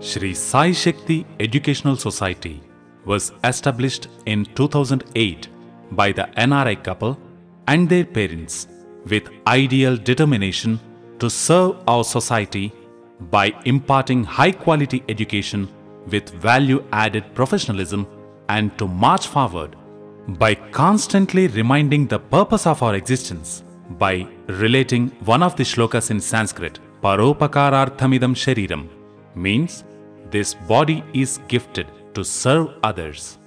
Shri Sai Shakti Educational Society was established in 2008 by the NRI couple and their parents with ideal determination to serve our society by imparting high-quality education with value-added professionalism and to march forward by constantly reminding the purpose of our existence by relating one of the shlokas in Sanskrit, Paropakararthamidam Shariram, means this body is gifted to serve others.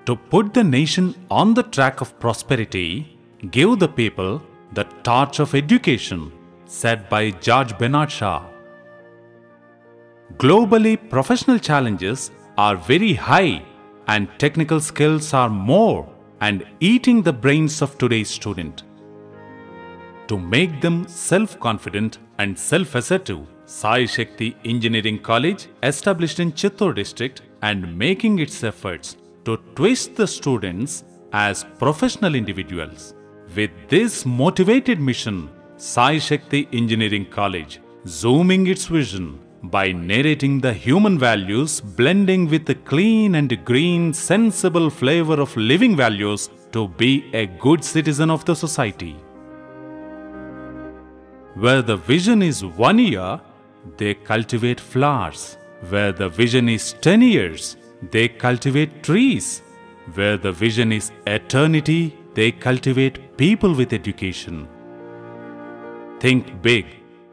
To put the nation on the track of prosperity, give the people the torch of education, said by George Bernard Shaw. Globally, professional challenges are very high and technical skills are more and eating the brains of today's student. To make them self-confident and self-assertive, Sai Shakti Engineering College, established in Chittor district and making its efforts to twist the students as professional individuals. With this motivated mission, Sai Shakti Engineering College, zooming its vision by narrating the human values, blending with the clean and green, sensible flavor of living values to be a good citizen of the society. Where the vision is 1 year, they cultivate flowers. Where the vision is 10 years, they cultivate trees. Where the vision is eternity, they cultivate people with education. Think big,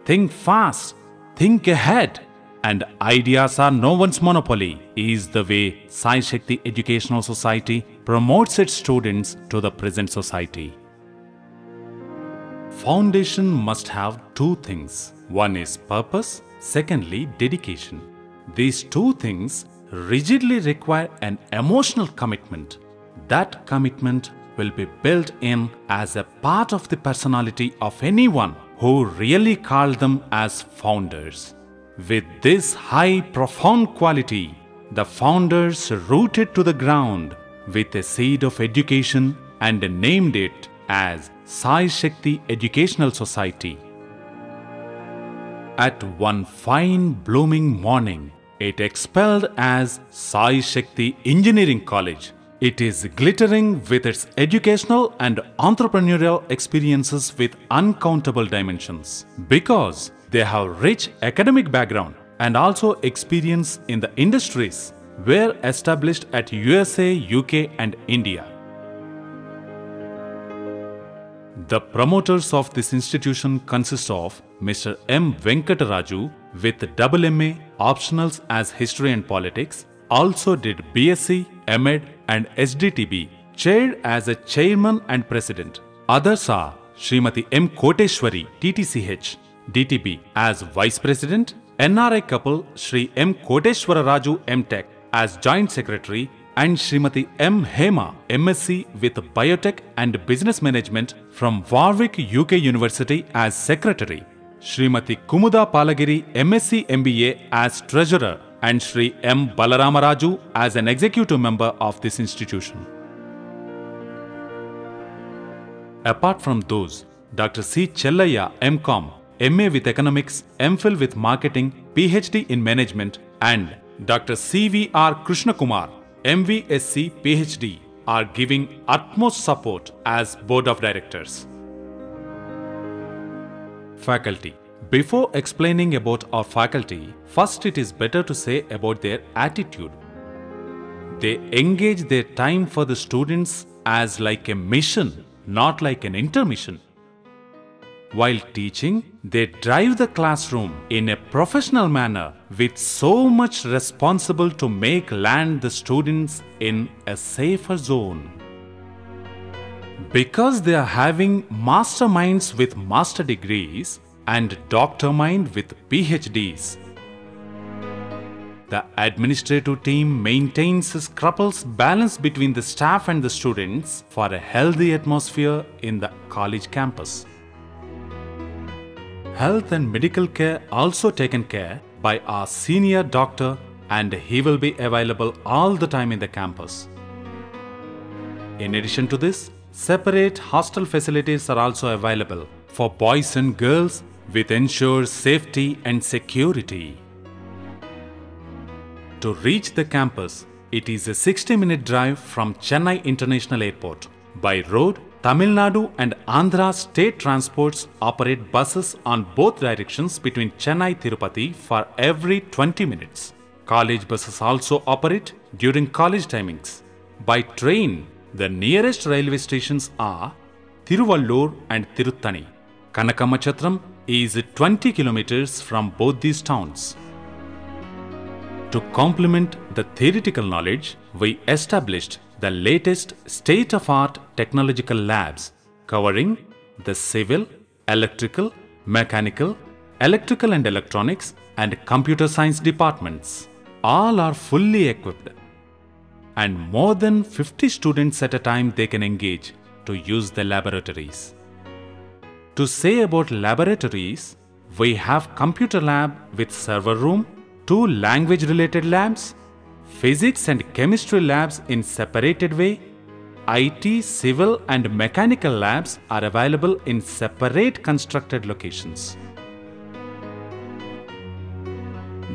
think fast, think ahead, and ideas are no one's monopoly is the way Sai Shakti Educational Society promotes its students to the present society. Foundation must have two things. One is purpose, secondly dedication. These two things rigidly require an emotional commitment. That commitment will be built in as a part of the personality of anyone who really call them as founders. With this high, profound quality, the founders rooted to the ground with a seed of education and named it as Sai Shakti Educational Society. At one fine blooming morning, it expelled as Sai Shakti Engineering College. It is glittering with its educational and entrepreneurial experiences with uncountable dimensions. Because they have rich academic background and also experience in the industries were established at USA, UK and India. The promoters of this institution consist of Mr. M. Venkataraju with double MA optionals as History and Politics, also did BSc, MEd and SDTB, chaired as a chairman and president. Others are Srimati M. Koteshwari, TTCH, DTB as vice president, NRI couple Shri M. Koteshwara Raju MTech as joint secretary, and Srimati M. Hema, MSc with Biotech and Business Management from Warwick, UK University as secretary, Srimati Kumuda Palagiri, MSc MBA as treasurer, and Shri M. Balaramaraju as an executive member of this institution. Apart from those, Dr. C. Chellaya, MCom, MA with Economics, MPhil with Marketing, PhD in Management, and Dr. C.V.R. Krishnakumar, MVSc PhD, are giving utmost support as Board of Directors. Faculty. Before explaining about our faculty, first it is better to say about their attitude. They engage their time for the students as like a mission, not like an intermission. While teaching, they drive the classroom in a professional manner with so much responsible to make land the students in a safer zone. Because they are having masterminds with master degrees and doctor mind with PhDs, the administrative team maintains a scrupulous balance between the staff and the students for a healthy atmosphere in the college campus. Health and medical care also taken care by our senior doctor, and he will be available all the time in the campus. In addition to this, separate hostel facilities are also available for boys and girls with ensures safety and security. To reach the campus, it is a 60-minute drive from Chennai International Airport. By road, Tamil Nadu and Andhra state transports operate buses on both directions between Chennai-Tirupati for every 20 minutes. College buses also operate during college timings. By train, the nearest railway stations are Tiruvallur and Tiruttani. Kanakamachatram is 20 kilometers from both these towns. To complement the theoretical knowledge, we established the latest state-of-art technological labs covering the civil, electrical, mechanical, electrical and electronics and computer science departments. All are fully equipped and more than 50 students at a time they can engage to use the laboratories. To say about laboratories, we have computer lab with server room, 2 language-related labs, physics and chemistry labs in separated way, IT, civil and mechanical labs are available in separate constructed locations.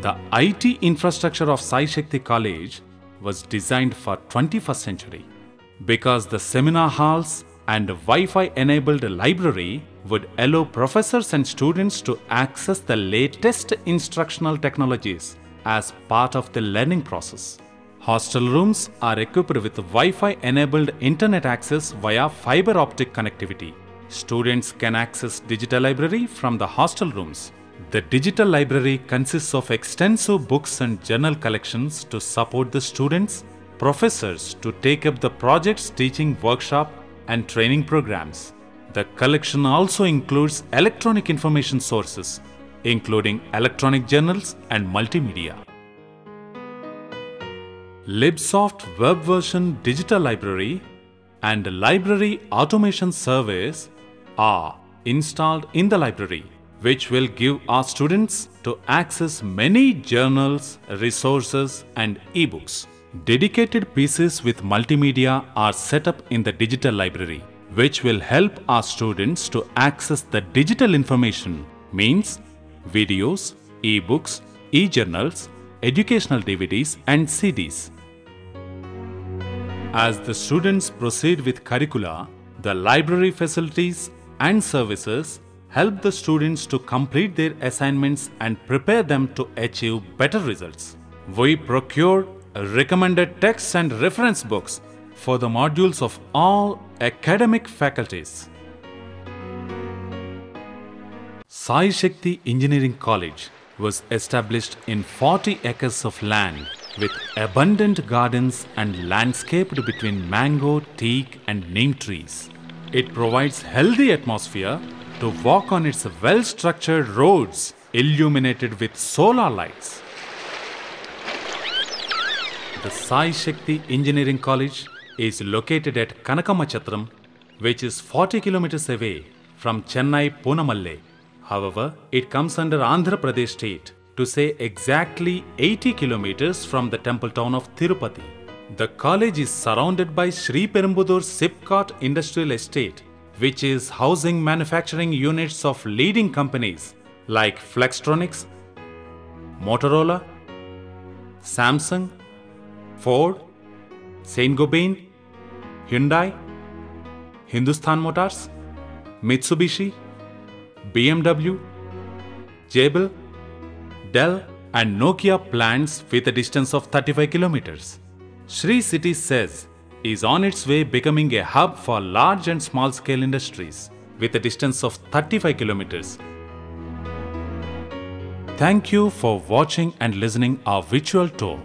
The IT infrastructure of Sai Shakti College was designed for 21st century because the seminar halls and Wi-Fi enabled library would allow professors and students to access the latest instructional technologies as part of the learning process. Hostel rooms are equipped with Wi-Fi enabled internet access via fiber optic connectivity. Students can access digital library from the hostel rooms. The digital library consists of extensive books and journal collections to support the students, professors to take up the projects, teaching workshop and training programs. The collection also includes electronic information sources, including electronic journals and multimedia. LibSoft web version digital library and library automation service are installed in the library, which will give our students to access many journals, resources and ebooks. Dedicated PCs with multimedia are set up in the digital library, which will help our students to access the digital information, means videos, ebooks, e-journals, educational DVDs and CDs. As the students proceed with curricula, the library facilities and services help the students to complete their assignments and prepare them to achieve better results. We procured recommended texts and reference books for the modules of all academic faculties. Sai Shakti Engineering College was established in 40 acres of land with abundant gardens and landscaped between mango, teak and neem trees. It provides healthy atmosphere to walk on its well-structured roads illuminated with solar lights. The Sai Shakti Engineering College is located at Kanakamachatram, which is 40 kilometers away from Chennai Poonamalle. However, it comes under Andhra Pradesh state, to say exactly 80 kilometers from the temple town of Tirupati. The college is surrounded by Sri Perumbudur Sipcot Industrial Estate, which is housing manufacturing units of leading companies like Flextronics, Motorola, Samsung, Ford, Saint-Gobain, Hyundai, Hindustan Motors, Mitsubishi, BMW, Jabil, Dell and Nokia plants with a distance of 35 kilometers. Sri City says is on its way becoming a hub for large and small scale industries with a distance of 35 kilometers. Thank you for watching and listening our virtual tour.